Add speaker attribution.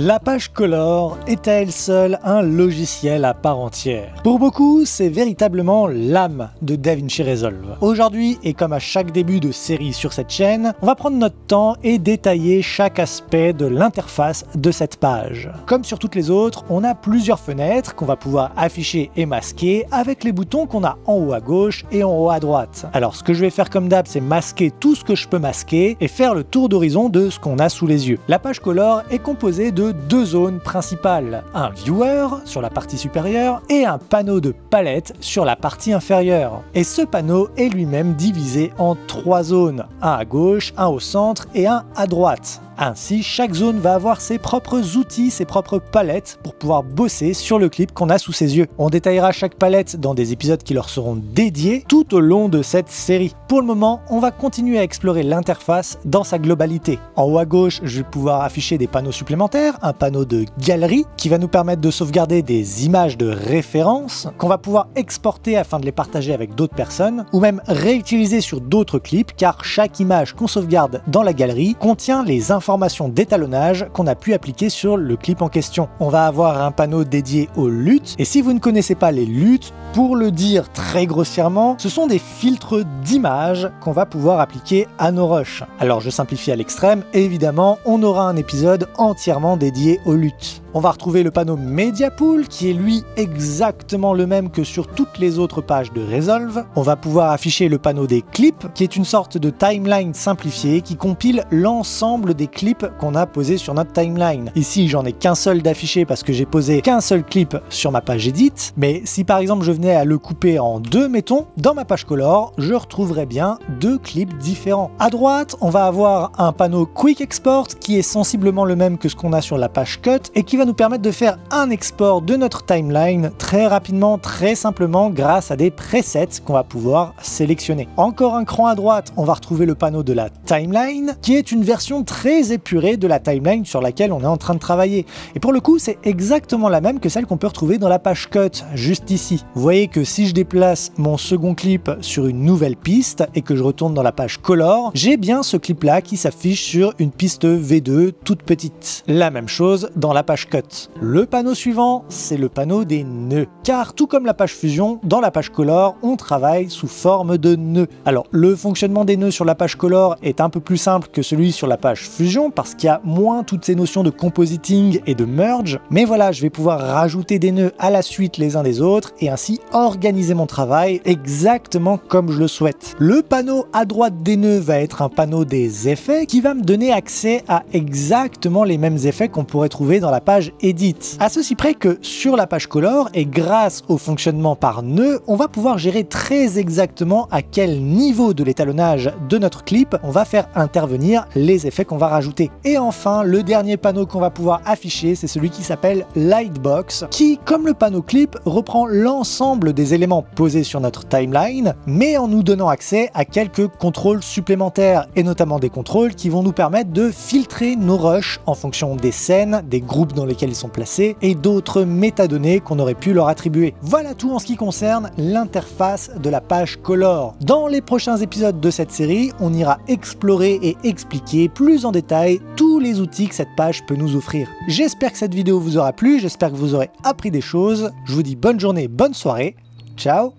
Speaker 1: La page color est à elle seule un logiciel à part entière. Pour beaucoup, c'est véritablement l'âme de DaVinci Resolve. Aujourd'hui, et comme à chaque début de série sur cette chaîne, on va prendre notre temps et détailler chaque aspect de l'interface de cette page. Comme sur toutes les autres, on a plusieurs fenêtres qu'on va pouvoir afficher et masquer avec les boutons qu'on a en haut à gauche et en haut à droite. Alors ce que je vais faire comme d'hab, c'est masquer tout ce que je peux masquer et faire le tour d'horizon de ce qu'on a sous les yeux. La page color est composée de deux zones principales, un viewer sur la partie supérieure et un panneau de palette sur la partie inférieure. Et ce panneau est lui-même divisé en trois zones, un à gauche, un au centre et un à droite. Ainsi, chaque zone va avoir ses propres outils, ses propres palettes pour pouvoir bosser sur le clip qu'on a sous ses yeux. On détaillera chaque palette dans des épisodes qui leur seront dédiés tout au long de cette série. Pour le moment, on va continuer à explorer l'interface dans sa globalité. En haut à gauche, je vais pouvoir afficher des panneaux supplémentaires, un panneau de galerie qui va nous permettre de sauvegarder des images de référence qu'on va pouvoir exporter afin de les partager avec d'autres personnes ou même réutiliser sur d'autres clips car chaque image qu'on sauvegarde dans la galerie contient les informations d'étalonnage qu'on a pu appliquer sur le clip en question. On va avoir un panneau dédié aux LUT et si vous ne connaissez pas les LUT, pour le dire très grossièrement, ce sont des filtres d'images qu'on va pouvoir appliquer à nos rushs. Alors je simplifie à l'extrême, évidemment on aura un épisode entièrement dédié aux LUT. On va retrouver le panneau Media Pool qui est lui exactement le même que sur toutes les autres pages de Resolve. On va pouvoir afficher le panneau des clips qui est une sorte de timeline simplifiée qui compile l'ensemble des clips qu'on a posés sur notre timeline. Ici j'en ai qu'un seul d'affiché parce que j'ai posé qu'un seul clip sur ma page edit, mais si par exemple je venais à le couper en deux, mettons, dans ma page color, je retrouverais bien deux clips différents. À droite, on va avoir un panneau Quick Export qui est sensiblement le même que ce qu'on a sur la page Cut et qui va nous permettre de faire un export de notre timeline très rapidement, très simplement grâce à des presets qu'on va pouvoir sélectionner. Encore un cran à droite, on va retrouver le panneau de la timeline qui est une version très épurée de la timeline sur laquelle on est en train de travailler. Et pour le coup, c'est exactement la même que celle qu'on peut retrouver dans la page Cut, juste ici. Vous voyez que si je déplace mon second clip sur une nouvelle piste et que je retourne dans la page color, j'ai bien ce clip là qui s'affiche sur une piste V2 toute petite. La même chose dans la page Cut. Le panneau suivant, c'est le panneau des nœuds. Car tout comme la page fusion, dans la page color, on travaille sous forme de nœuds. Alors le fonctionnement des nœuds sur la page color est un peu plus simple que celui sur la page fusion parce qu'il y a moins toutes ces notions de compositing et de merge. Mais voilà, je vais pouvoir rajouter des nœuds à la suite les uns des autres et ainsi organiser mon travail exactement comme je le souhaite. Le panneau à droite des nœuds va être un panneau des effets qui va me donner accès à exactement les mêmes effets qu'on pourrait trouver dans la page edit. À ceci près que sur la page color et grâce au fonctionnement par nœud, on va pouvoir gérer très exactement à quel niveau de l'étalonnage de notre clip on va faire intervenir les effets qu'on va rajouter. Et enfin, le dernier panneau qu'on va pouvoir afficher, c'est celui qui s'appelle Lightbox, qui, comme le panneau clip, reprend l'ensemble des éléments posés sur notre timeline, mais en nous donnant accès à quelques contrôles supplémentaires, et notamment des contrôles qui vont nous permettre de filtrer nos rushs en fonction des scènes, des groupes dans lesquels ils sont placés, et d'autres métadonnées qu'on aurait pu leur attribuer. Voilà tout en ce qui concerne l'interface de la page color. Dans les prochains épisodes de cette série, on ira explorer et expliquer plus en détail tous les outils que cette page peut nous offrir. J'espère que cette vidéo vous aura plu, j'espère que vous aurez appris des choses. Je vous dis bonne journée, bonne soirée, ciao.